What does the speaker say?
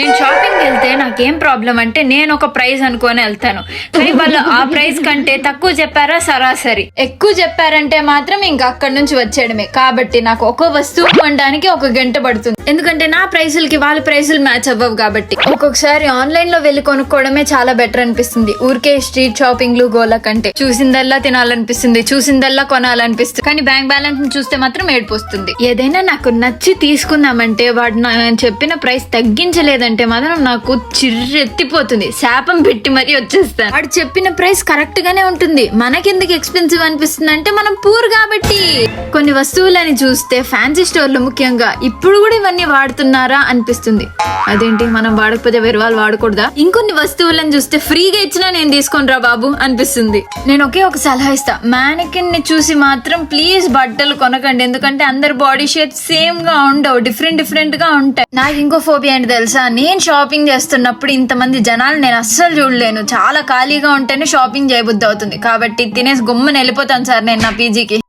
నేను షాపింగ్ వెళ్తే నాకేం ప్రాబ్లం అంటే నేను ఒక ప్రైస్ అనుకొని వెళ్తాను, కానీ వాళ్ళు ఆ ప్రైస్ కంటే తక్కువ చెప్పారా సరాసరి ఎక్కువ చెప్పారంటే మాత్రం ఇంకా అక్కడి నుంచి వచ్చేయడమే. కాబట్టి నాకు ఒక వస్తువు కొనడానికి 1 గంట పడుతుంది, ఎందుకంటే నా ప్రైసులకి వాళ్ళ ప్రైసులు మ్యాచ్ అవ్వవు. కాబట్టి ఒక్కొక్కసారి ఆన్లైన్ లో వెళ్లి కొనుక్కోవడమే చాలా బెటర్ అనిపిస్తుంది, ఊరికే స్ట్రీట్ షాపింగ్లు గోల కంటే. చూసిందల్లా తినాలనిపిస్తుంది, చూసిందల్లా కొనాలనిపిస్తుంది, కానీ బ్యాంక్ బ్యాలెన్స్ చూస్తే మాత్రం ఏడిపోస్తుంది. ఏదైనా నాకు నచ్చి తీసుకుందామంటే వాడు నేను చెప్పిన ప్రైస్ తగ్గించలేదంటే మాత్రం నాకు చిర్రెత్తిపోతుంది, శాపం పెట్టి మరీ వచ్చేస్తాను. వాడు చెప్పిన ప్రైస్ కరెక్ట్ గానే ఉంటుంది, మనకెందుకు ఎక్స్పెన్సివ్ అనిపిస్తుంది అంటే మనం పూర్ కాబట్టి. కొన్ని వస్తువులని చూస్తే ఫ్యాన్సీ స్టోర్లు ముఖ్యంగా ఇప్పుడు కూడా ఇవన్నీ వాడుతున్నారా అనిపిస్తుంది. అదేంటి మనం వాడకపోతే వేరే వాళ్ళు వాడకూడదా? ఇంకొన్ని వస్తువులను చూస్తే ఫ్రీగా ఇచ్చినా నేను తీసుకోనరా బాబు అనిపిస్తుంది. నేను ఒక సలహా ఇస్తా, మ్యానికిన్ ని చూసి మాత్రం ప్లీజ్ బట్టలు కొనకండి, ఎందుకంటే అందరు బాడీ షేప్ సేమ్ గా ఉండవు, డిఫరెంట్ గా ఉంటాయి. నాకు ఇంకో ఫోబియా ఏంటి తెలుసా, నేను షాపింగ్ చేస్తున్నప్పుడు ఇంతమంది జనాలు నేను అస్సలు చూడలేను. చాలా ఖాళీగా ఉంటేనే షాపింగ్ చేయబుద్ధి అవుతుంది, కాబట్టి తినేసి గుమ్మని వెళ్ళిపోతాను సార్ నేను నా పీజీకి.